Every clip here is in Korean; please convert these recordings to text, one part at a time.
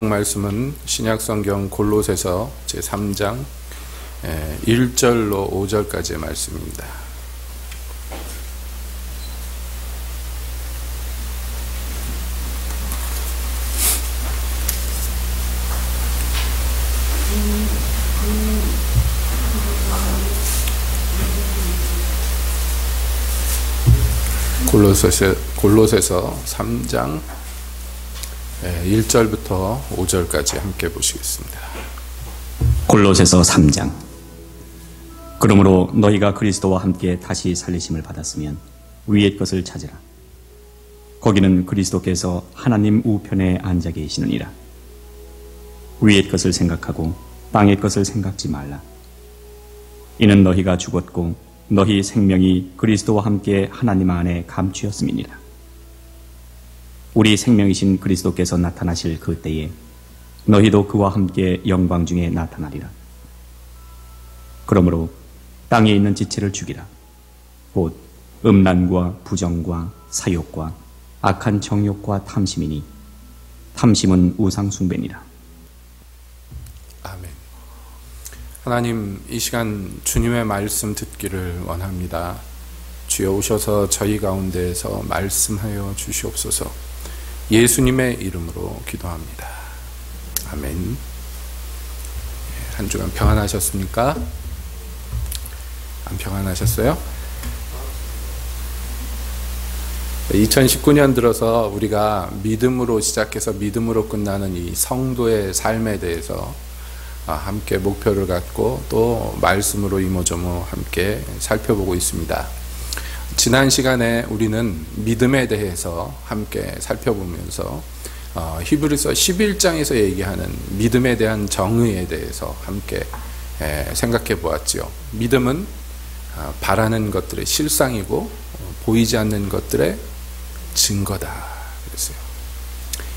말씀은 신약성경 골로새서 제3장 1절로 5절까지의 말씀입니다. 골로새서 3장 1절부터 5절까지 함께 보시겠습니다. 골로새서 3장. 그러므로 너희가 그리스도와 함께 다시 살리심을 받았으면 위의 것을 찾으라. 거기는 그리스도께서 하나님 우편에 앉아 계시느니라. 위의 것을 생각하고 땅의 것을 생각지 말라. 이는 너희가 죽었고 너희 생명이 그리스도와 함께 하나님 안에 감추었음이니라. 우리 생명이신 그리스도께서 나타나실 그 때에 너희도 그와 함께 영광 중에 나타나리라. 그러므로 땅에 있는 지체를 죽이라. 곧 음란과 부정과 사욕과 악한 정욕과 탐심이니 탐심은 우상 숭배니라. 아멘. 하나님, 이 시간 주님의 말씀 듣기를 원합니다. 주여 오셔서 저희 가운데에서 말씀하여 주시옵소서. 예수님의 이름으로 기도합니다. 아멘. 한 주간 평안하셨습니까? 안 평안하셨어요? 2019년 들어서 우리가 믿음으로 시작해서 믿음으로 끝나는 이 성도의 삶에 대해서 함께 목표를 갖고 또 말씀으로 이모저모 함께 살펴보고 있습니다. 지난 시간에 우리는 믿음에 대해서 함께 살펴보면서 히브리서 11장에서 얘기하는 믿음에 대한 정의에 대해서 함께 생각해 보았지요. 믿음은 바라는 것들의 실상이고 보이지 않는 것들의 증거다 그랬어요.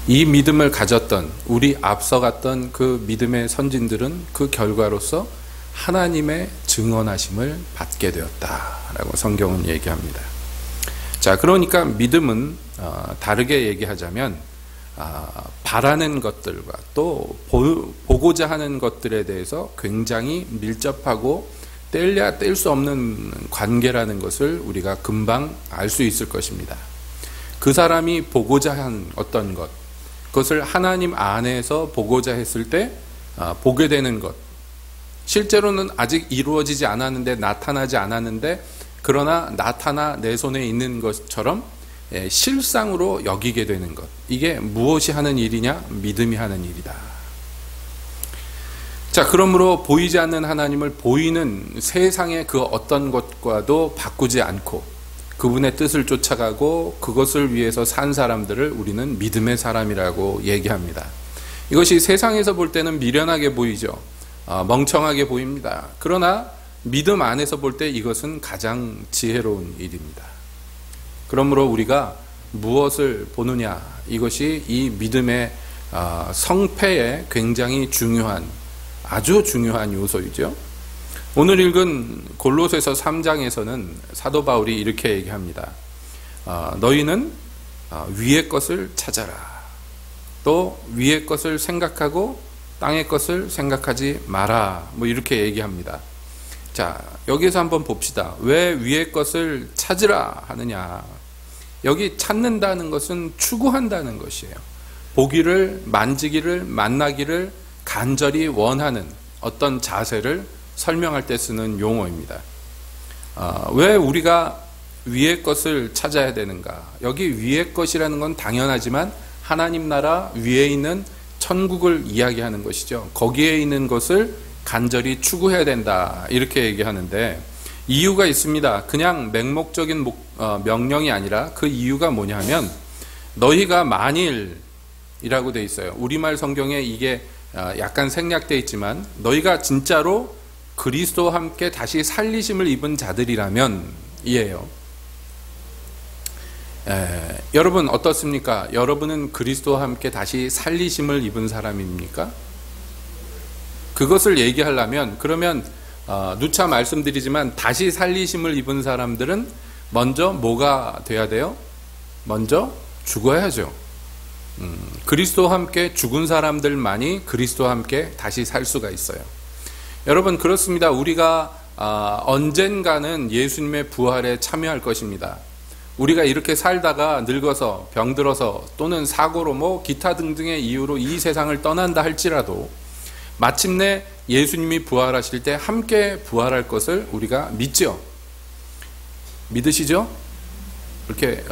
이 믿음을 가졌던 우리 앞서갔던 그 믿음의 선진들은 그 결과로서 하나님의 증언하심을 받게 되었다라고 성경은 얘기합니다. 자, 그러니까 믿음은 다르게 얘기하자면 바라는 것들과 또 보고자 하는 것들에 대해서 굉장히 밀접하고 뗄래야 뗄 수 없는 관계라는 것을 우리가 금방 알 수 있을 것입니다. 그 사람이 보고자 한 어떤 것, 그것을 하나님 안에서 보고자 했을 때 보게 되는 것, 실제로는 아직 이루어지지 않았는데 나타나지 않았는데 그러나 나타나 내 손에 있는 것처럼 실상으로 여기게 되는 것, 이게 무엇이 하는 일이냐? 믿음이 하는 일이다. 자, 그러므로 보이지 않는 하나님을 보이는 세상의 그 어떤 것과도 바꾸지 않고 그분의 뜻을 쫓아가고 그것을 위해서 산 사람들을 우리는 믿음의 사람이라고 얘기합니다. 이것이 세상에서 볼 때는 미련하게 보이죠. 멍청하게 보입니다. 그러나 믿음 안에서 볼 때 이것은 가장 지혜로운 일입니다. 그러므로 우리가 무엇을 보느냐, 이것이 이 믿음의 성패에 굉장히 중요한, 아주 중요한 요소이죠. 오늘 읽은 골로새서 3장에서는 사도 바울이 이렇게 얘기합니다. 너희는 위의 것을 찾아라. 또 위의 것을 생각하고 땅의 것을 생각하지 마라. 뭐 이렇게 얘기합니다. 자, 여기서 한번 봅시다. 왜 위의 것을 찾으라 하느냐. 여기 찾는다는 것은 추구한다는 것이에요. 보기를, 만지기를, 만나기를 간절히 원하는 어떤 자세를 설명할 때 쓰는 용어입니다. 왜 우리가 위의 것을 찾아야 되는가? 여기 위의 것이라는 건 당연하지만 하나님 나라 위에 있는 천국을 이야기하는 것이죠. 거기에 있는 것을 간절히 추구해야 된다, 이렇게 얘기하는데 이유가 있습니다. 그냥 맹목적인 명령이 아니라 그 이유가 뭐냐면 너희가 만일이라고 돼 있어요. 우리말 성경에 이게 약간 생략되어 있지만 너희가 진짜로 그리스도와 함께 다시 살리심을 입은 자들이라면 이에요. 여러분 어떻습니까? 여러분은 그리스도와 함께 다시 살리심을 입은 사람입니까? 그것을 얘기하려면 그러면 누차 말씀드리지만 다시 살리심을 입은 사람들은 먼저 뭐가 돼야 돼요? 먼저 죽어야죠. 그리스도와 함께 죽은 사람들만이 그리스도와 함께 다시 살 수가 있어요. 여러분, 그렇습니다. 우리가 언젠가는 예수님의 부활에 참여할 것입니다. 우리가 이렇게 살다가 늙어서 병들어서 또는 사고로 기타 등등의 이유로 이 세상을 떠난다 할지라도 마침내 예수님이 부활하실 때 함께 부활할 것을 우리가 믿죠. 믿으시죠? 이렇게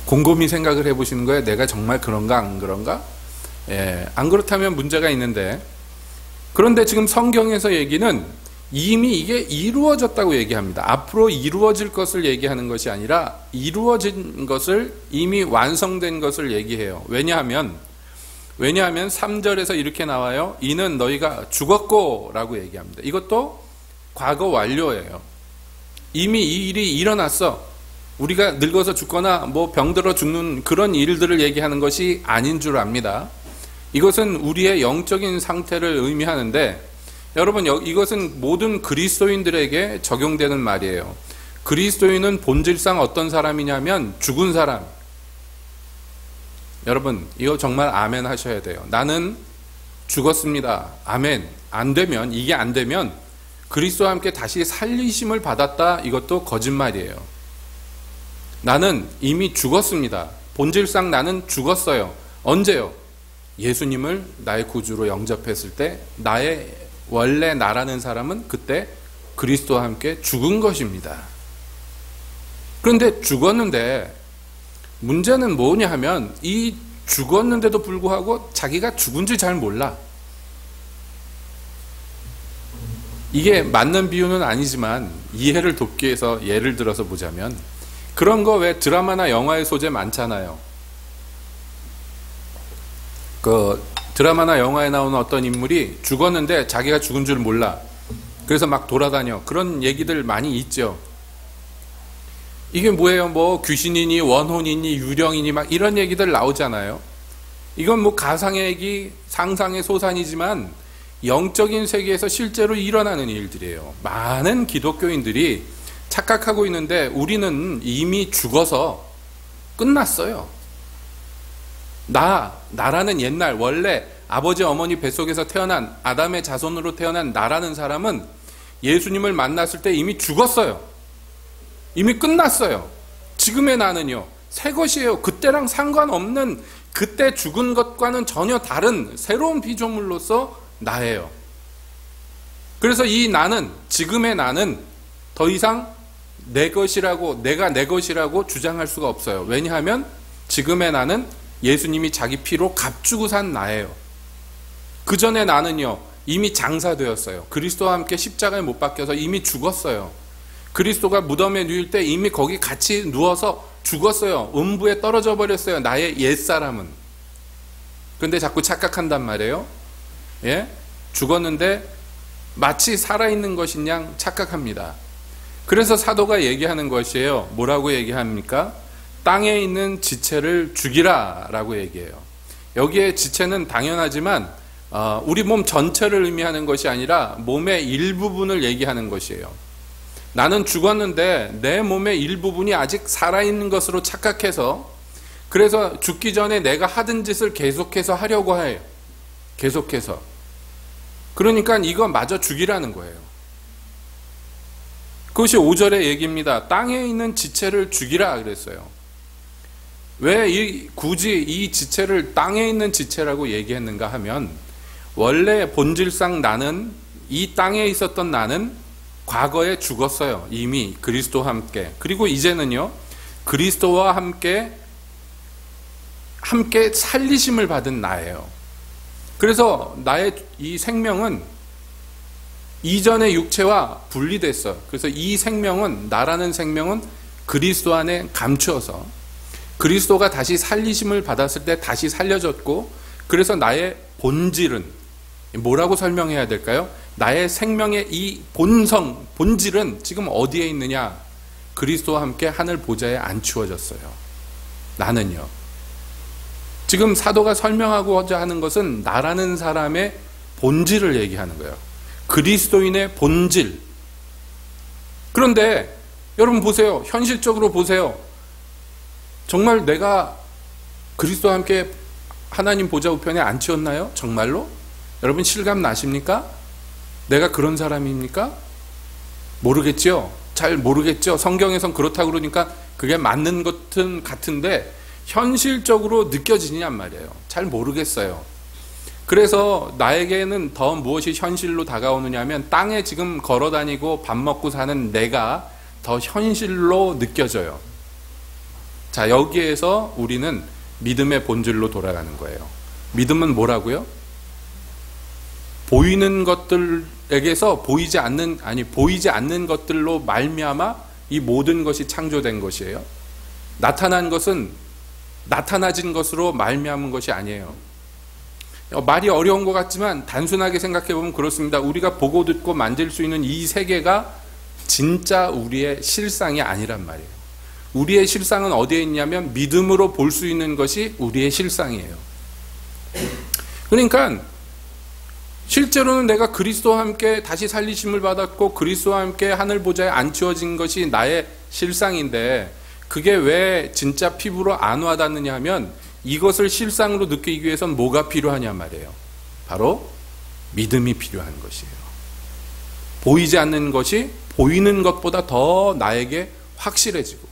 곰곰이 생각을 해보시는 거예요. 내가 정말 그런가 안 그런가? 안 그렇다면 문제가 있는데, 그런데 지금 성경에서 얘기는 이미 이게 이루어졌다고 얘기합니다. 앞으로 이루어질 것을 얘기하는 것이 아니라 이루어진 것을, 이미 완성된 것을 얘기해요. 왜냐하면 3절에서 이렇게 나와요. 이는 너희가 죽었고 라고 얘기합니다. 이것도 과거 완료예요. 이미 이 일이 일어났어. 우리가 늙어서 죽거나 병들어 죽는 그런 일들을 얘기하는 것이 아닌 줄 압니다. 이것은 우리의 영적인 상태를 의미하는데, 여러분, 이것은 모든 그리스도인들에게 적용되는 말이에요. 그리스도인은 본질상 어떤 사람이냐면 죽은 사람. 여러분, 이거 정말 아멘 하셔야 돼요. 나는 죽었습니다. 아멘. 이게 안 되면 그리스도와 함께 다시 살리심을 받았다. 이것도 거짓말이에요. 나는 이미 죽었습니다. 본질상 나는 죽었어요. 언제요? 예수님을 나의 구주로 영접했을 때 나의 원래 나라는 사람은 그때 그리스도와 함께 죽은 것입니다. 그런데 죽었는데 문제는 뭐냐 하면 이 죽었는데도 불구하고 자기가 죽은지 잘 몰라. 이게 맞는 비유는 아니지만 이해를 돕기 위해서 예를 들어서 보자면, 그런 거 왜 드라마나 영화의 소재 많잖아요. 드라마나 영화에 나오는 어떤 인물이 죽었는데 자기가 죽은 줄 몰라. 그래서 막 돌아다녀. 그런 얘기들 많이 있죠. 이게 뭐예요? 귀신이니 원혼이니 유령이니 막 이런 얘기들 나오잖아요. 이건 가상의 얘기, 상상의 소산이지만 영적인 세계에서 실제로 일어나는 일들이에요. 많은 기독교인들이 착각하고 있는데 우리는 이미 죽어서 끝났어요. 나라는 옛날 원래 아버지 어머니 뱃속에서 태어난 아담의 자손으로 태어난 나라는 사람은 예수님을 만났을 때 이미 죽었어요. 이미 끝났어요. 지금의 나는요, 새 것이에요. 그때랑 상관없는, 그때 죽은 것과는 전혀 다른 새로운 피조물로서 나예요. 그래서 이 나는, 지금의 나는 더 이상 내가 내 것이라고 주장할 수가 없어요. 왜냐하면 지금의 나는 예수님이 자기 피로 값주고 산 나예요. 그 전에 나는요, 이미 장사되었어요. 그리스도와 함께 십자가에 못 박혀서 이미 죽었어요. 그리스도가 무덤에 누일 때 이미 거기 같이 누워서 죽었어요. 음부에 떨어져 버렸어요. 나의 옛사람은. 그런데 자꾸 착각한단 말이에요. 죽었는데 마치 살아있는 것인 양 착각합니다. 그래서 사도가 얘기하는 것이에요. 뭐라고 얘기합니까? 땅에 있는 지체를 죽이라 라고 얘기해요. 여기에 지체는 당연하지만 우리 몸 전체를 의미하는 것이 아니라 몸의 일부분을 얘기하는 것이에요. 나는 죽었는데 내 몸의 일부분이 아직 살아있는 것으로 착각해서, 그래서 죽기 전에 내가 하던 짓을 계속해서 하려고 해요. 계속해서. 그러니까 이거 마저 죽이라는 거예요. 그것이 5절의 얘기입니다. 땅에 있는 지체를 죽이라 그랬어요. 왜 굳이 이 지체를 땅에 있는 지체라고 얘기했는가 하면, 원래 본질상 나는, 이 땅에 있었던 나는 과거에 죽었어요. 이미 그리스도와 함께. 그리고 이제는요, 그리스도와 함께 살리심을 받은 나예요. 그래서 나의 이 생명은 이전의 육체와 분리됐어요. 그래서 이 생명은, 나라는 생명은 그리스도 안에 감추어서 그리스도가 다시 살리심을 받았을 때 다시 살려졌고, 그래서 나의 본질은 뭐라고 설명해야 될까요? 나의 생명의 이 본질은 지금 어디에 있느냐? 그리스도와 함께 하늘 보좌에 앉추어졌어요. 나는요. 지금 사도가 설명하고자 하는 것은 나라는 사람의 본질을 얘기하는 거예요. 그리스도인의 본질. 그런데 여러분 보세요. 현실적으로 보세요. 정말 내가 그리스도와 함께 하나님 보좌 우편에 앉히었나요? 정말로? 여러분 실감 나십니까? 내가 그런 사람입니까? 모르겠죠? 잘 모르겠죠? 성경에선 그렇다고 그러니까 그게 맞는 것은 같은데 현실적으로 느껴지냔 말이에요. 잘 모르겠어요. 그래서 나에게는 더 무엇이 현실로 다가오느냐 하면 땅에 지금 걸어다니고 밥 먹고 사는 내가 더 현실로 느껴져요. 자, 여기에서 우리는 믿음의 본질로 돌아가는 거예요. 믿음은 뭐라고요? 보이는 것들에게서 보이지 않는 것들로 말미암아 이 모든 것이 창조된 것이에요. 나타난 것은 나타나진 것으로 말미암은 것이 아니에요. 말이 어려운 것 같지만 단순하게 생각해 보면 그렇습니다. 우리가 보고 듣고 만질 수 있는 이 세계가 진짜 우리의 실상이 아니란 말이에요. 우리의 실상은 어디에 있냐면 믿음으로 볼 수 있는 것이 우리의 실상이에요. 그러니까 실제로는 내가 그리스도와 함께 다시 살리심을 받았고 그리스도와 함께 하늘 보좌에 앉혀진 것이 나의 실상인데 그게 왜 진짜 피부로 안 와닿느냐 하면 이것을 실상으로 느끼기 위해선 뭐가 필요하냐 말이에요. 바로 믿음이 필요한 것이에요. 보이지 않는 것이 보이는 것보다 더 나에게 확실해지고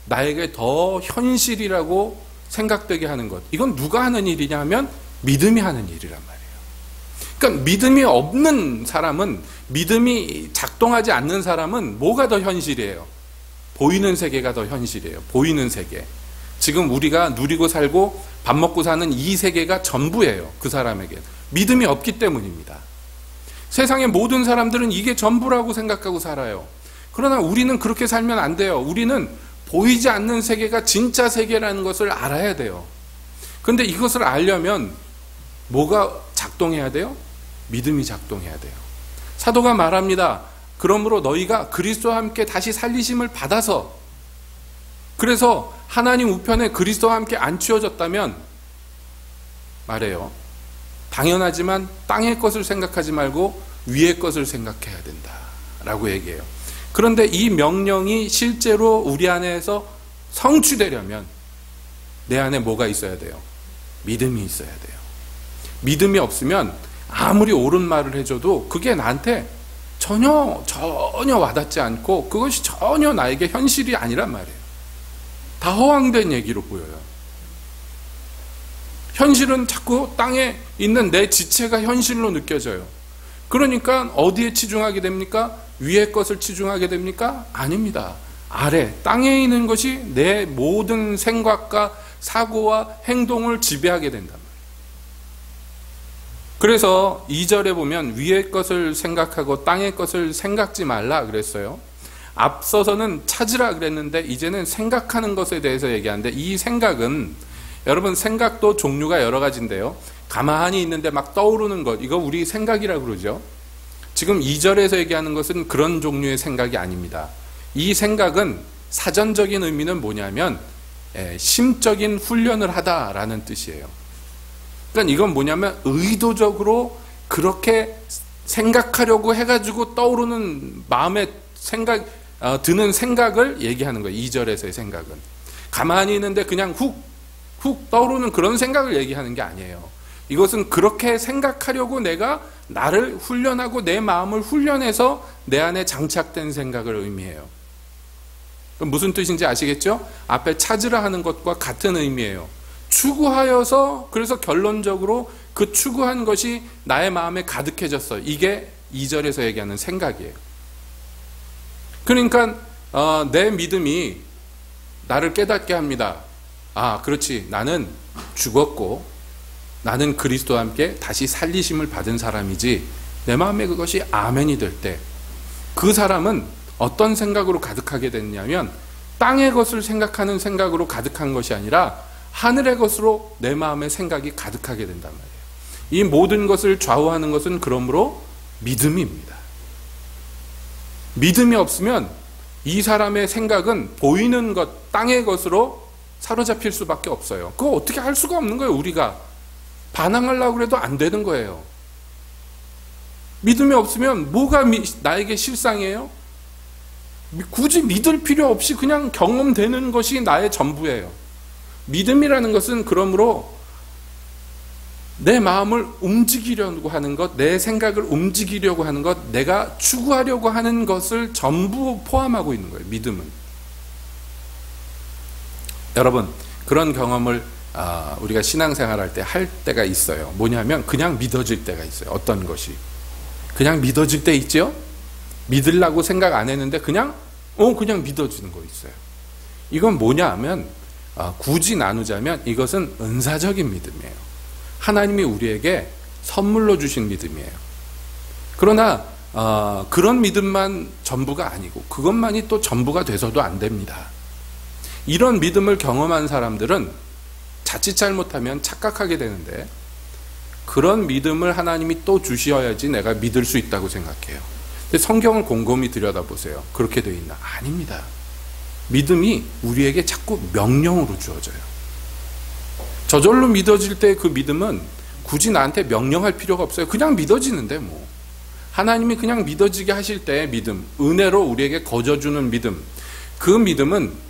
나에게 더 현실이라고 생각되게 하는 것. 이건 누가 하는 일이냐 하면 믿음이 하는 일이란 말이에요. 그러니까 믿음이 없는 사람은, 믿음이 작동하지 않는 사람은 뭐가 더 현실이에요? 보이는 세계가 더 현실이에요. 보이는 세계. 지금 우리가 누리고 살고 밥 먹고 사는 이 세계가 전부예요. 그 사람에게. 믿음이 없기 때문입니다. 세상의 모든 사람들은 이게 전부라고 생각하고 살아요. 그러나 우리는 그렇게 살면 안 돼요. 우리는 보이지 않는 세계가 진짜 세계라는 것을 알아야 돼요. 그런데 이것을 알려면 뭐가 작동해야 돼요? 믿음이 작동해야 돼요. 사도가 말합니다. 그러므로 너희가 그리스도와 함께 다시 살리심을 받아서, 그래서 하나님 우편에 그리스도와 함께 앉히어졌다면 말해요. 당연하지만 땅의 것을 생각하지 말고 위의 것을 생각해야 된다 라고 얘기해요. 그런데 이 명령이 실제로 우리 안에서 성취되려면 내 안에 뭐가 있어야 돼요? 믿음이 있어야 돼요. 믿음이 없으면 아무리 옳은 말을 해줘도 그게 나한테 전혀 와닿지 않고 그것이 전혀 나에게 현실이 아니란 말이에요. 다 허황된 얘기로 보여요. 현실은 자꾸 땅에 있는 내 지체가 현실로 느껴져요. 그러니까 어디에 치중하게 됩니까? 위의 것을 치중하게 됩니까? 아닙니다. 아래, 땅에 있는 것이 내 모든 생각과 사고와 행동을 지배하게 된단 말이에요. 그래서 2절에 보면 위의 것을 생각하고 땅의 것을 생각지 말라 그랬어요. 앞서서는 찾으라 그랬는데 이제는 생각하는 것에 대해서 얘기하는데, 이 생각은 여러분 생각도 종류가 여러 가지인데요. 가만히 있는데 막 떠오르는 것, 이거 우리 생각이라고 그러죠. 지금 2절에서 얘기하는 것은 그런 종류의 생각이 아닙니다. 이 생각은 사전적인 의미는 뭐냐면 심적인 훈련을 하다라는 뜻이에요. 그러니까 이건 뭐냐면 의도적으로 그렇게 생각하려고 해가지고 떠오르는 마음에 드는 생각을 얘기하는 거예요. 2절에서의 생각은. 가만히 있는데 그냥 훅 떠오르는 그런 생각을 얘기하는 게 아니에요. 이것은 그렇게 생각하려고 내가 나를 훈련하고 내 마음을 훈련해서 내 안에 장착된 생각을 의미해요. 그럼 무슨 뜻인지 아시겠죠? 앞에 찾으라 하는 것과 같은 의미예요. 추구하여서, 그래서 결론적으로 그 추구한 것이 나의 마음에 가득해졌어요. 이게 2절에서 얘기하는 생각이에요. 그러니까 내 믿음이 나를 깨닫게 합니다. 아, 그렇지. 나는 죽었고 나는 그리스도와 함께 다시 살리심을 받은 사람이지. 내 마음에 그것이 아멘이 될 때 그 사람은 어떤 생각으로 가득하게 됐냐면 땅의 것을 생각하는 생각으로 가득한 것이 아니라 하늘의 것으로 내 마음의 생각이 가득하게 된단 말이에요. 이 모든 것을 좌우하는 것은 그러므로 믿음입니다. 믿음이 없으면 이 사람의 생각은 보이는 것, 땅의 것으로 사로잡힐 수밖에 없어요. 그거 어떻게 할 수가 없는 거예요. 우리가 반항하려고 해도 안 되는 거예요. 믿음이 없으면 뭐가 나에게 실상이에요? 굳이 믿을 필요 없이 그냥 경험되는 것이 나의 전부예요. 믿음이라는 것은 그러므로 내 마음을 움직이려고 하는 것, 내 생각을 움직이려고 하는 것, 내가 추구하려고 하는 것을 전부 포함하고 있는 거예요. 믿음은. 여러분, 그런 경험을 우리가 신앙생활할 때 할 때가 있어요. 뭐냐면 그냥 믿어질 때가 있어요. 어떤 것이 그냥 믿어질 때 있죠. 믿으려고 생각 안 했는데 그냥 믿어지는 거 있어요. 이건 뭐냐 하면 굳이 나누자면 이것은 은사적인 믿음이에요. 하나님이 우리에게 선물로 주신 믿음이에요. 그러나 그런 믿음만 전부가 아니고 그것만이 또 전부가 돼서도 안 됩니다. 이런 믿음을 경험한 사람들은 자칫 잘못하면 착각하게 되는데 그런 믿음을 하나님이 또 주셔야지 내가 믿을 수 있다고 생각해요. 근데 성경을 곰곰이 들여다보세요. 그렇게 되어 있나? 아닙니다. 믿음이 우리에게 자꾸 명령으로 주어져요. 저절로 믿어질 때 그 믿음은 굳이 나한테 명령할 필요가 없어요. 그냥 믿어지는데 뭐. 하나님이 그냥 믿어지게 하실 때의 믿음, 은혜로 우리에게 거저주는 믿음, 그 믿음은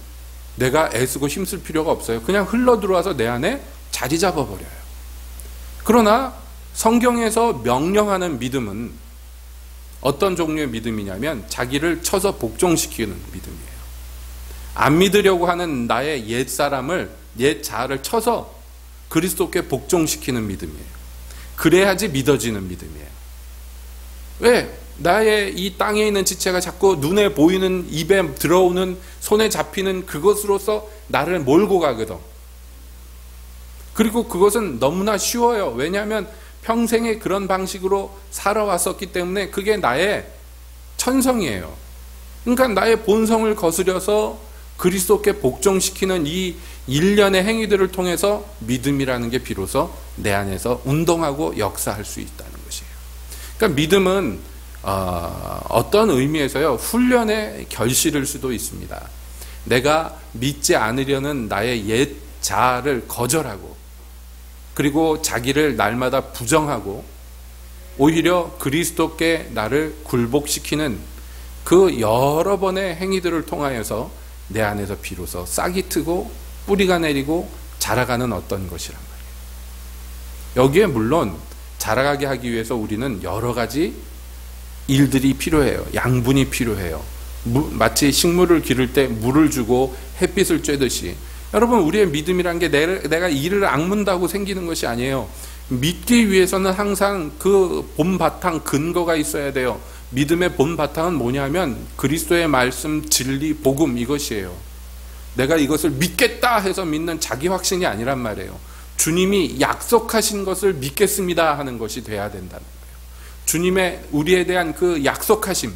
내가 애쓰고 힘쓸 필요가 없어요. 그냥 흘러 들어와서 내 안에 자리 잡아버려요. 그러나 성경에서 명령하는 믿음은 어떤 종류의 믿음이냐면 자기를 쳐서 복종시키는 믿음이에요. 안 믿으려고 하는 나의 옛사람을, 옛 자아를 쳐서 그리스도께 복종시키는 믿음이에요. 그래야지 믿어지는 믿음이에요. 왜? 나의 이 땅에 있는 지체가 자꾸 눈에 보이는, 입에 들어오는, 손에 잡히는 그것으로서 나를 몰고 가거든. 그리고 그것은 너무나 쉬워요. 왜냐하면 평생에 그런 방식으로 살아왔었기 때문에 그게 나의 천성이에요. 그러니까 나의 본성을 거스려서 그리스도께 복종시키는 이 일련의 행위들을 통해서 믿음이라는 게 비로소 내 안에서 운동하고 역사할 수 있다는 것이에요. 그러니까 믿음은 어떤 의미에서요, 훈련의 결실일 수도 있습니다. 내가 믿지 않으려는 나의 옛 자아를 거절하고 그리고 자기를 날마다 부정하고 오히려 그리스도께 나를 굴복시키는 그 여러 번의 행위들을 통하여서 내 안에서 비로소 싹이 트고 뿌리가 내리고 자라가는 어떤 것이란 말이에요. 여기에 물론 자라가게 하기 위해서 우리는 여러 가지 일들이 필요해요. 양분이 필요해요. 마치 식물을 기를 때 물을 주고 햇빛을 쬐듯이 여러분, 우리의 믿음이란 게 내가 이를 악문다고 생기는 것이 아니에요. 믿기 위해서는 항상 그 본바탕 근거가 있어야 돼요. 믿음의 본바탕은 뭐냐면 그리스도의 말씀, 진리, 복음, 이것이에요. 내가 이것을 믿겠다 해서 믿는 자기 확신이 아니란 말이에요. 주님이 약속하신 것을 믿겠습니다 하는 것이 돼야 된다는 거예요. 주님의 우리에 대한 그 약속하심,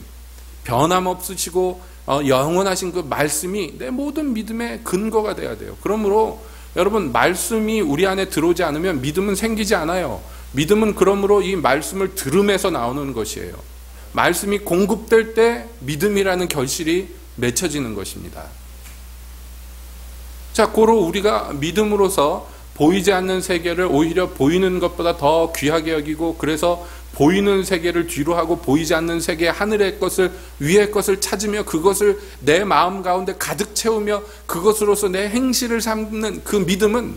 변함없으시고 영원하신 그 말씀이 내 모든 믿음의 근거가 돼야 돼요. 그러므로 여러분, 말씀이 우리 안에 들어오지 않으면 믿음은 생기지 않아요. 믿음은 그러므로 이 말씀을 들음에서 나오는 것이에요. 말씀이 공급될 때 믿음이라는 결실이 맺혀지는 것입니다. 자, 고로 우리가 믿음으로서 보이지 않는 세계를 오히려 보이는 것보다 더 귀하게 여기고, 그래서 보이는 세계를 뒤로 하고 보이지 않는 세계, 하늘의 것을, 위의 것을 찾으며 그것을 내 마음 가운데 가득 채우며 그것으로서 내 행실을 삼는 그 믿음은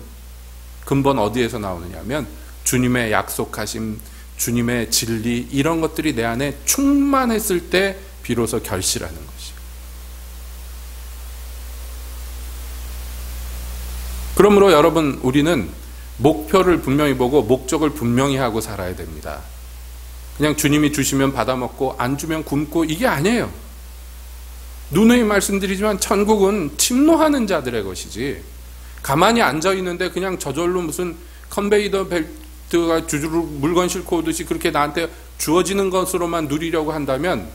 근본 어디에서 나오느냐 하면 주님의 약속하심, 주님의 진리, 이런 것들이 내 안에 충만했을 때 비로소 결실하는 것이에요. 그러므로 여러분, 우리는 목표를 분명히 보고 목적을 분명히 하고 살아야 됩니다. 그냥 주님이 주시면 받아먹고 안 주면 굶고 이게 아니에요. 누누이 말씀드리지만 천국은 침노하는 자들의 것이지, 가만히 앉아있는데 그냥 저절로 무슨 컨베이더 벨트가 주주로 물건 싣고 오듯이 그렇게 나한테 주어지는 것으로만 누리려고 한다면,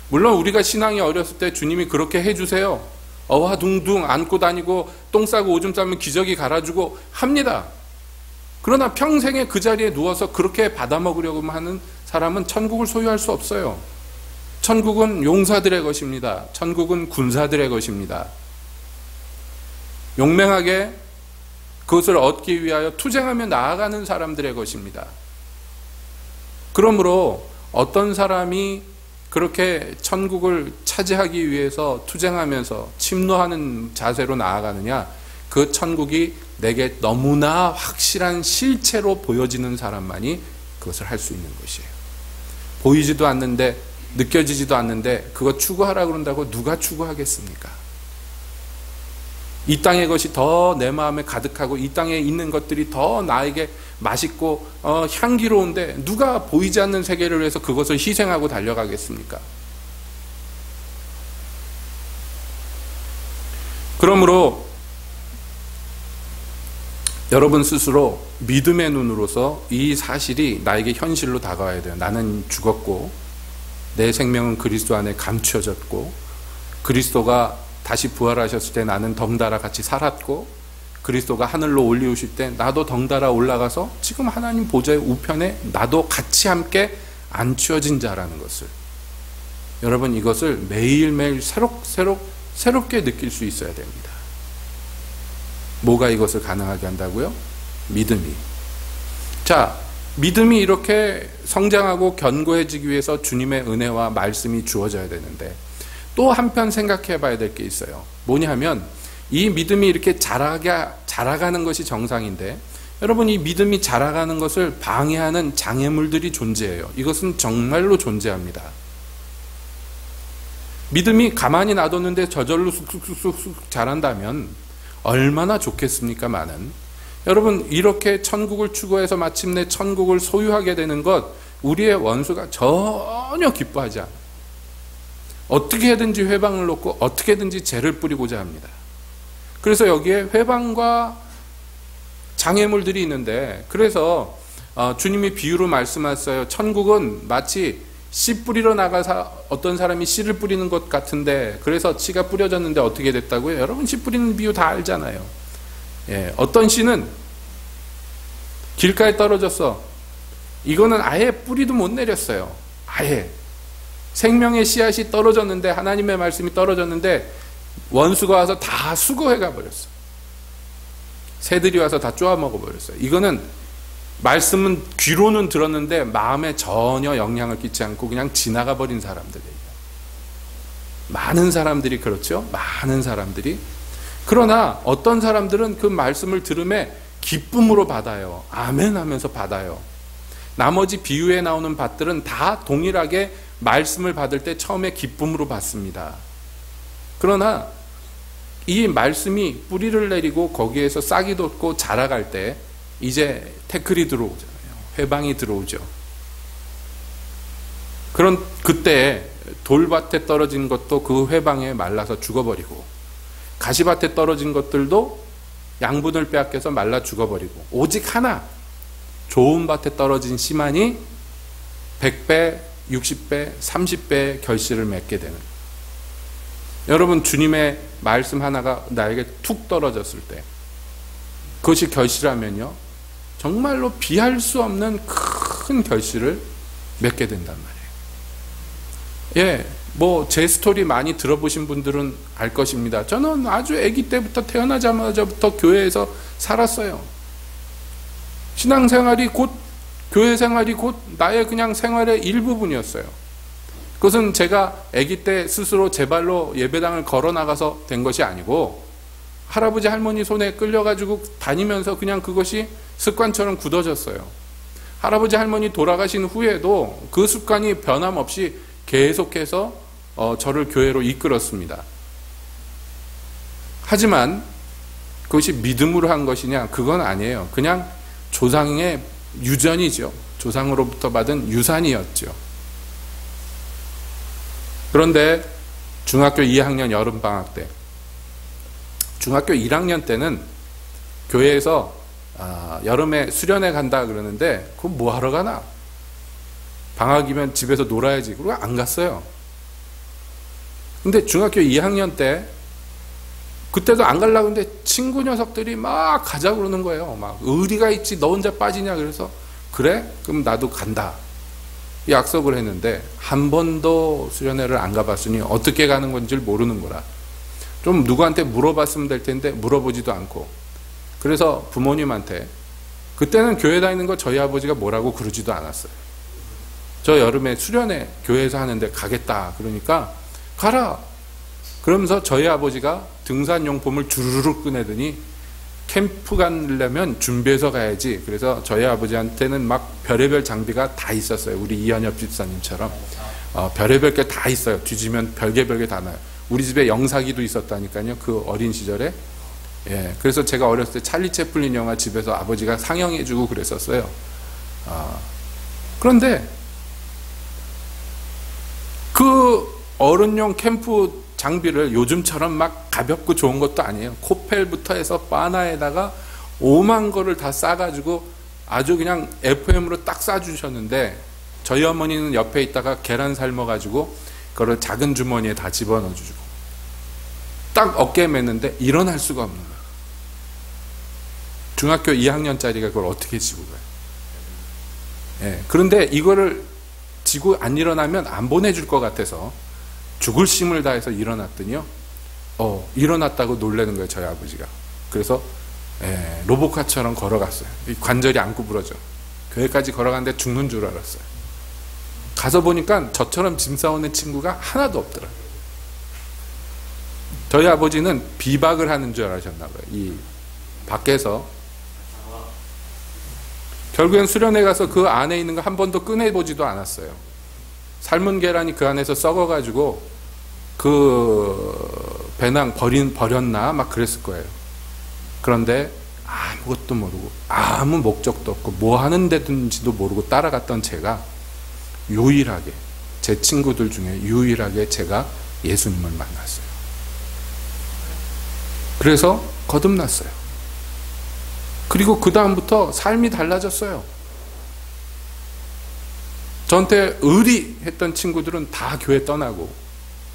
물론 우리가 신앙이 어렸을 때 주님이 그렇게 해주세요. 어화둥둥 안고 다니고 똥 싸고 오줌 싸면 기저귀 갈아주고 합니다. 그러나 평생에 그 자리에 누워서 그렇게 받아먹으려고 하는 사람은 천국을 소유할 수 없어요. 천국은 용사들의 것입니다. 천국은 군사들의 것입니다. 용맹하게 그것을 얻기 위하여 투쟁하며 나아가는 사람들의 것입니다. 그러므로 어떤 사람이 그렇게 천국을 차지하기 위해서 투쟁하면서 침노하는 자세로 나아가느냐, 그 천국이 내게 너무나 확실한 실체로 보여지는 사람만이 그것을 할 수 있는 것이에요. 보이지도 않는데, 느껴지지도 않는데 그거 추구하라 그런다고 누가 추구하겠습니까? 이 땅의 것이 더 내 마음에 가득하고 이 땅에 있는 것들이 더 나에게 맛있고 향기로운데 누가 보이지 않는 세계를 위해서 그것을 희생하고 달려가겠습니까? 그러므로 여러분 스스로 믿음의 눈으로서 이 사실이 나에게 현실로 다가와야 돼요. 나는 죽었고 내 생명은 그리스도 안에 감추어졌고 그리스도가 다시 부활하셨을 때 나는 덩달아 같이 살았고 그리스도가 하늘로 올리우실 때 나도 덩달아 올라가서 지금 하나님 보좌의 우편에 나도 같이 함께 앉혀진 자라는 것을, 여러분 이것을 매일매일 새롭게 느낄 수 있어야 됩니다. 뭐가 이것을 가능하게 한다고요? 믿음이. 자, 믿음이 이렇게 성장하고 견고해지기 위해서 주님의 은혜와 말씀이 주어져야 되는데 또 한편 생각해 봐야 될 게 있어요. 뭐냐 하면 이 믿음이 이렇게 자라가는 것이 정상인데 여러분 이 믿음이 자라가는 것을 방해하는 장애물들이 존재해요. 이것은 정말로 존재합니다. 믿음이 가만히 놔뒀는데 저절로 쑥쑥쑥쑥 자란다면 얼마나 좋겠습니까마는, 여러분 이렇게 천국을 추구해서 마침내 천국을 소유하게 되는 것 우리의 원수가 전혀 기뻐하지 않아요. 어떻게든지 회방을 놓고 어떻게든지 죄를 뿌리고자 합니다. 그래서 여기에 회방과 장애물들이 있는데, 그래서 주님이 비유로 말씀하셨어요. 천국은 마치 씨 뿌리러 나가서 어떤 사람이 씨를 뿌리는 것 같은데, 그래서 씨가 뿌려졌는데 어떻게 됐다고요? 여러분 씨 뿌리는 비유 다 알잖아요. 예, 어떤 씨는 길가에 떨어졌어. 이거는 아예 뿌리도 못 내렸어요. 아예 생명의 씨앗이 떨어졌는데, 하나님의 말씀이 떨어졌는데 원수가 와서 다 수거해가 버렸어. 새들이 와서 다 쪼아 먹어버렸어요. 이거는 말씀은 귀로는 들었는데 마음에 전혀 영향을 끼치지 않고 그냥 지나가 버린 사람들이에요. 많은 사람들이 그렇죠. 많은 사람들이. 그러나 어떤 사람들은 그 말씀을 들음에 기쁨으로 받아요. 아멘 하면서 받아요. 나머지 비유에 나오는 밭들은 다 동일하게 말씀을 받을 때 처음에 기쁨으로 받습니다. 그러나 이 말씀이 뿌리를 내리고 거기에서 싹이 돋고 자라갈 때 이제 태클이 들어오잖아요. 회방이 들어오죠. 그때 돌밭에 떨어진 것도 그 회방에 말라서 죽어버리고, 가시밭에 떨어진 것들도 양분을 빼앗겨서 말라 죽어버리고, 오직 하나 좋은 밭에 떨어진 씨만이 100배, 60배, 30배의 결실을 맺게 되는. 여러분 주님의 말씀 하나가 나에게 툭 떨어졌을 때 그것이 결실하면요 정말로 비할 수 없는 큰 결실을 맺게 된단 말이에요. 예, 뭐 제 스토리 많이 들어보신 분들은 알 것입니다. 저는 아주 아기 때부터 태어나자마자부터 교회에서 살았어요. 신앙생활이 곧 교회 생활이 곧 나의 그냥 생활의 일부분이었어요. 그것은 제가 아기 때 스스로 제 발로 예배당을 걸어 나가서 된 것이 아니고 할아버지 할머니 손에 끌려가지고 다니면서 그냥 그것이 습관처럼 굳어졌어요. 할아버지 할머니 돌아가신 후에도 그 습관이 변함없이 계속해서 저를 교회로 이끌었습니다. 하지만 그것이 믿음으로 한 것이냐? 그건 아니에요. 그냥 조상의 유전이죠. 조상으로부터 받은 유산이었죠. 그런데 중학교 2학년 여름방학 때, 중학교 1학년 때는 교회에서 여름에 수련회 간다 그러는데 그건 뭐 하러 가나? 방학이면 집에서 놀아야지. 그리고 안 갔어요. 근데 중학교 2학년 때 그때도 안 가려고 했는데 친구 녀석들이 막 가자 그러는 거예요. 막 의리가 있지 너 혼자 빠지냐. 그래서 그래? 그럼 나도 간다. 약속을 했는데 한 번도 수련회를 안 가봤으니 어떻게 가는 건지 모르는 거라. 좀 누구한테 물어봤으면 될 텐데 물어보지도 않고, 그래서 부모님한테, 그때는 교회 다니는 거 저희 아버지가 뭐라고 그러지도 않았어요. 저 여름에 수련회 교회에서 하는데 가겠다 그러니까 가라 그러면서 저희 아버지가 등산용품을 주르륵 꺼내더니 캠프 가려면 준비해서 가야지. 그래서 저희 아버지한테는 막 별의별 장비가 다 있었어요. 우리 이한엽 집사님처럼 별의별 게 다 있어요. 뒤지면 별개 다 나요. 우리 집에 영사기도 있었다니까요. 그 어린 시절에. 예, 그래서 제가 어렸을 때 찰리 채플린 영화 집에서 아버지가 상영해주고 그랬었어요. 그런데 그 어른용 캠프 장비를 요즘처럼 막 가볍고 좋은 것도 아니에요. 코펠부터 해서 바나에다가 오만 거를 다 싸가지고 아주 그냥 FM으로 딱 싸주셨는데, 저희 어머니는 옆에 있다가 계란 삶아가지고 그걸 작은 주머니에 다 집어넣어주고 딱 어깨에 맸는데 일어날 수가 없는 거예요. 중학교 2학년짜리가 그걸 어떻게 지고 가요? 예, 그런데 이거를 지고 안 일어나면 안 보내줄 것 같아서 죽을 힘을 다해서 일어났더니요, 일어났다고 놀라는 거예요, 저희 아버지가. 그래서 로보카처럼 걸어갔어요. 관절이 안 구부러져. 교회까지 걸어갔는데 죽는 줄 알았어요. 가서 보니까 저처럼 짐 싸오는 친구가 하나도 없더라고요. 저희 아버지는 비박을 하는 줄 아셨나 봐요. 이 밖에서. 결국엔 수련회 가서 그 안에 있는 거 한 번도 꺼내보지도 않았어요. 삶은 계란이 그 안에서 썩어가지고 그 배낭 버렸나 막 그랬을 거예요. 그런데 아무것도 모르고 아무 목적도 없고 뭐 하는 데든지도 모르고 따라갔던 제가 유일하게, 제 친구들 중에 유일하게 제가 예수님을 만났어요. 그래서 거듭났어요. 그리고 그 다음부터 삶이 달라졌어요. 저한테 의리했던 친구들은 다 교회 떠나고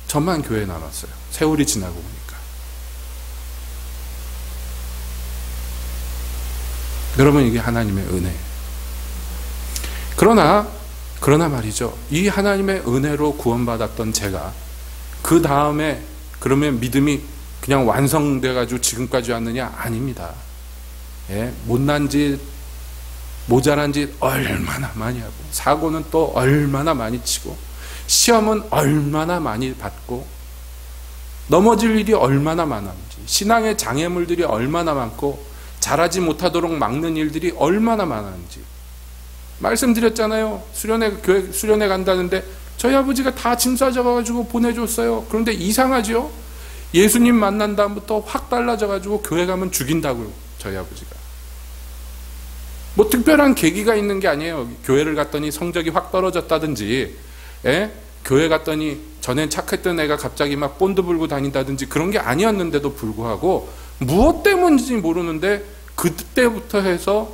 저만 교회에 남았어요. 세월이 지나고 보니까. 여러분, 이게 하나님의 은혜예요. 그러나 말이죠, 이 하나님의 은혜로 구원받았던 제가 그 다음에 그러면 믿음이 그냥 완성돼가지고 지금까지 왔느냐? 아닙니다. 예, 못난 짓, 모자란 짓 얼마나 많이 하고, 사고는 또 얼마나 많이 치고, 시험은 얼마나 많이 받고, 넘어질 일이 얼마나 많은지, 신앙의 장애물들이 얼마나 많고, 잘하지 못하도록 막는 일들이 얼마나 많은지 말씀드렸잖아요. 교회 수련회 간다는데 저희 아버지가 다 짐 싸져가지고 보내줬어요. 그런데 이상하죠? 예수님 만난 다음부터 확 달라져가지고 교회 가면 죽인다고요, 저희 아버지가. 뭐 특별한 계기가 있는 게 아니에요. 교회를 갔더니 성적이 확 떨어졌다든지, 교회 갔더니 전엔 착했던 애가 갑자기 막 본드 불고 다닌다든지 그런 게 아니었는데도 불구하고 무엇 때문인지 모르는데 그때부터 해서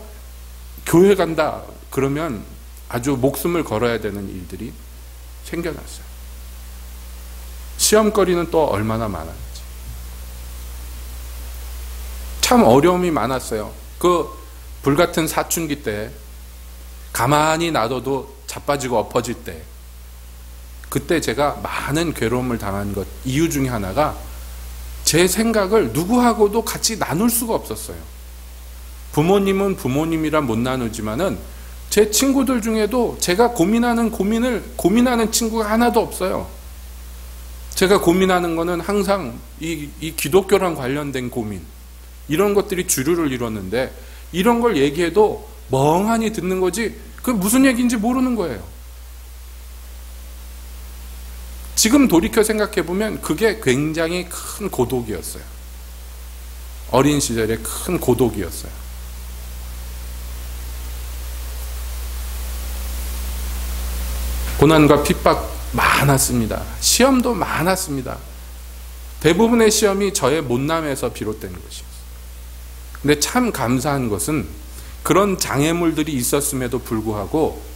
교회 간다 그러면 아주 목숨을 걸어야 되는 일들이 생겨났어요. 시험거리는 또 얼마나 많았는지. 참 어려움이 많았어요. 그 불같은 사춘기 때 가만히 놔둬도 자빠지고 엎어질 때, 그때 제가 많은 괴로움을 당한 것 이유 중에 하나가 제 생각을 누구하고도 같이 나눌 수가 없었어요. 부모님은 부모님이라 못 나누지만은 제 친구들 중에도 제가 고민하는 친구가 하나도 없어요. 제가 고민하는 거는 항상 이 기독교랑 관련된 고민, 이런 것들이 주류를 이뤘는데 이런 걸 얘기해도 멍하니 듣는 거지 그게 무슨 얘기인지 모르는 거예요. 지금 돌이켜 생각해 보면 그게 굉장히 큰 고독이었어요. 어린 시절에 큰 고독이었어요. 고난과 핍박 많았습니다. 시험도 많았습니다. 대부분의 시험이 저의 못남에서 비롯된 것이었어요. 근데 참 감사한 것은 그런 장애물들이 있었음에도 불구하고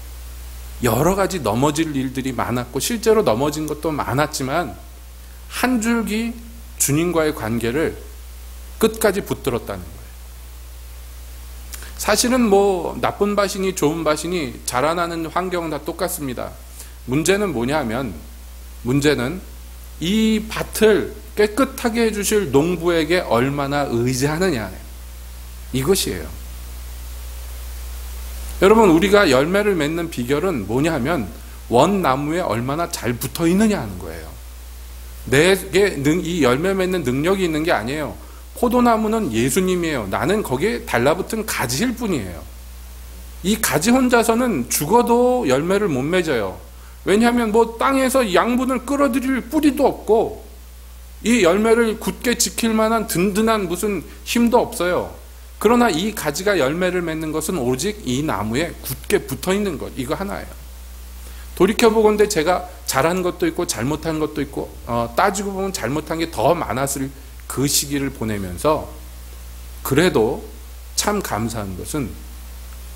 여러 가지 넘어질 일들이 많았고 실제로 넘어진 것도 많았지만 한 줄기 주님과의 관계를 끝까지 붙들었다는 거예요. 사실은 뭐 나쁜 밭이니 좋은 밭이니 자라나는 환경은 다 똑같습니다. 문제는 뭐냐면, 문제는 이 밭을 깨끗하게 해주실 농부에게 얼마나 의지하느냐, 이것이에요. 여러분, 우리가 열매를 맺는 비결은 뭐냐면 원나무에 얼마나 잘 붙어 있느냐 하는 거예요. 내게 이 열매 맺는 능력이 있는 게 아니에요. 포도나무는 예수님이에요. 나는 거기에 달라붙은 가지일 뿐이에요. 이 가지 혼자서는 죽어도 열매를 못 맺어요. 왜냐하면 땅에서 양분을 끌어들일 뿌리도 없고 이 열매를 굳게 지킬 만한 든든한 무슨 힘도 없어요. 그러나 이 가지가 열매를 맺는 것은 오직 이 나무에 굳게 붙어 있는 것, 이거 하나예요. 돌이켜보건대 제가 잘한 것도 있고 잘못한 것도 있고 따지고 보면 잘못한 게 더 많았을 그 시기를 보내면서 그래도 참 감사한 것은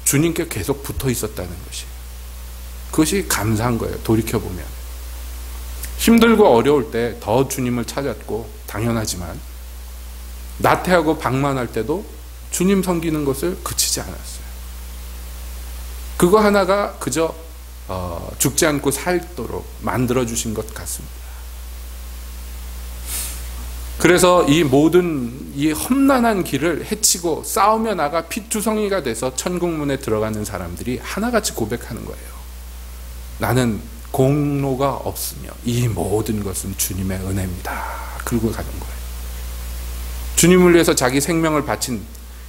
주님께 계속 붙어 있었다는 것이에요. 그것이 감사한 거예요. 돌이켜보면 힘들고 어려울 때 더 주님을 찾았고, 당연하지만 나태하고 방만할 때도 주님 섬기는 것을 그치지 않았어요. 그거 하나가 그저 죽지 않고 살도록 만들어주신 것 같습니다. 그래서 이 모든 이 험난한 길을 헤치고 싸우며 나가 피투성이가 돼서 천국문에 들어가는 사람들이 하나같이 고백하는 거예요. 나는 공로가 없으며 이 모든 것은 주님의 은혜입니다. 그러고 가는 거예요. 주님을 위해서 자기 생명을 바친,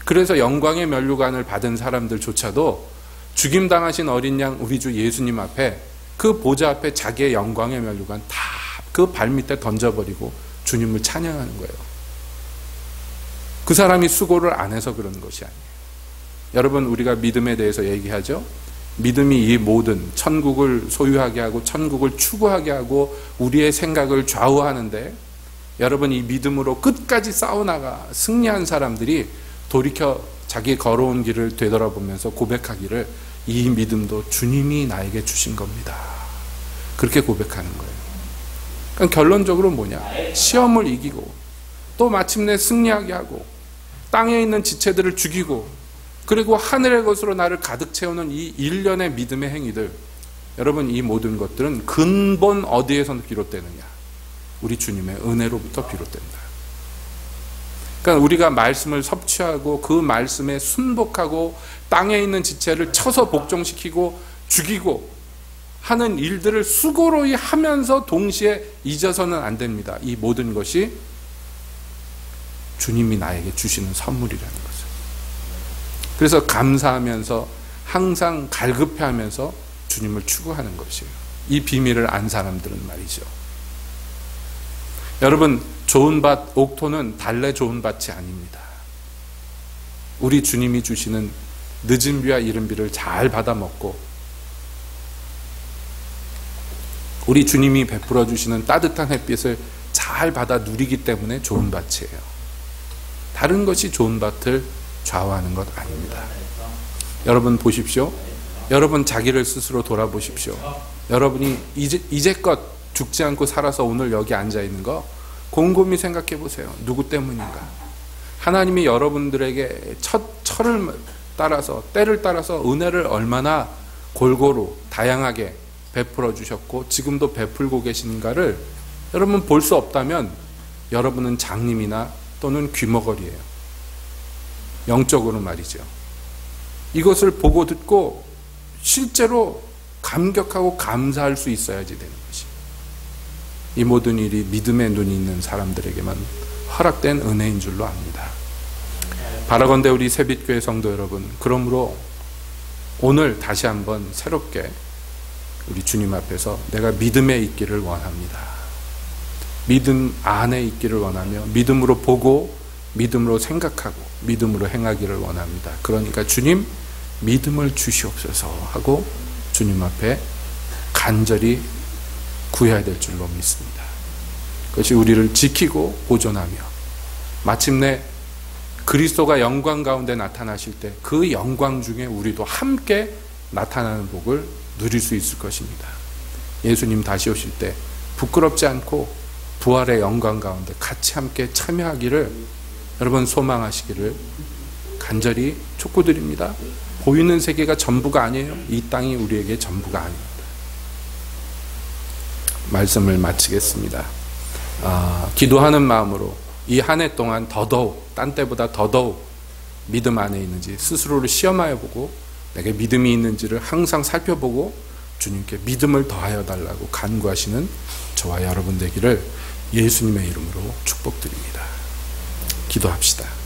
그래서 영광의 면류관을 받은 사람들조차도 죽임당하신 어린 양 우리 주 예수님 앞에, 그 보좌 앞에 자기의 영광의 면류관 다 그 발밑에 던져버리고 주님을 찬양하는 거예요. 그 사람이 수고를 안 해서 그런 것이 아니에요. 여러분, 우리가 믿음에 대해서 얘기하죠. 믿음이 이 모든 천국을 소유하게 하고 천국을 추구하게 하고 우리의 생각을 좌우하는데, 여러분, 이 믿음으로 끝까지 싸워나가 승리한 사람들이 돌이켜 자기 걸어온 길을 되돌아보면서 고백하기를 이 믿음도 주님이 나에게 주신 겁니다. 그렇게 고백하는 거예요. 그러니까 결론적으로 뭐냐? 시험을 이기고 또 마침내 승리하게 하고 땅에 있는 지체들을 죽이고 그리고 하늘의 것으로 나를 가득 채우는 이 일련의 믿음의 행위들, 여러분, 이 모든 것들은 근본 어디에서 비롯되느냐? 우리 주님의 은혜로부터 비롯된다. 그러니까 우리가 말씀을 섭취하고 그 말씀에 순복하고 땅에 있는 지체를 쳐서 복종시키고 죽이고 하는 일들을 수고로이 하면서 동시에 잊어서는 안 됩니다. 이 모든 것이 주님이 나에게 주시는 선물이라는 거죠. 그래서 감사하면서 항상 갈급해하면서 주님을 추구하는 것이에요. 이 비밀을 안 사람들은 말이죠. 여러분, 좋은 밭, 옥토는 달래 좋은 밭이 아닙니다. 우리 주님이 주시는 늦은 비와 이른 비를 잘 받아 먹고 우리 주님이 베풀어 주시는 따뜻한 햇빛을 잘 받아 누리기 때문에 좋은 밭이에요. 다른 것이 좋은 밭을 좌우하는 것 아닙니다. 여러분 보십시오. 여러분 자기를 스스로 돌아보십시오. 여러분이 이제껏 죽지 않고 살아서 오늘 여기 앉아 있는 거 곰곰이 생각해 보세요. 누구 때문인가? 하나님이 여러분들에게 철을 따라서, 때를 따라서 은혜를 얼마나 골고루 다양하게 베풀어 주셨고 지금도 베풀고 계신가를 여러분 볼 수 없다면 여러분은 장님이나 또는 귀머거리예요. 영적으로 말이죠. 이것을 보고 듣고 실제로 감격하고 감사할 수 있어야지 되는 것이, 이 모든 일이 믿음의 눈이 있는 사람들에게만 허락된 은혜인 줄로 압니다. 바라건대 우리 새빛교회 성도 여러분, 그러므로 오늘 다시 한번 새롭게 우리 주님 앞에서 내가 믿음에 있기를 원합니다. 믿음 안에 있기를 원하며 믿음으로 보고 믿음으로 생각하고 믿음으로 행하기를 원합니다. 그러니까 주님 믿음을 주시옵소서 하고 주님 앞에 간절히 구해야 될 줄로 믿습니다. 그것이 우리를 지키고 보존하며 마침내 그리스도가 영광 가운데 나타나실 때 그 영광 중에 우리도 함께 나타나는 복을 누릴 수 있을 것입니다. 예수님 다시 오실 때 부끄럽지 않고 부활의 영광 가운데 같이 함께 참여하기를 여러분 소망하시기를 간절히 촉구드립니다. 보이는 세계가 전부가 아니에요. 이 땅이 우리에게 전부가 아닙니다. 말씀을 마치겠습니다. 기도하는 마음으로 이 한 해 동안 더더욱 딴 때보다 더더욱 믿음 안에 있는지 스스로를 시험하여 보고 내게 믿음이 있는지를 항상 살펴보고 주님께 믿음을 더하여 달라고 간구하시는 저와 여러분 되기를 예수님의 이름으로 축복드립니다. 기도합시다.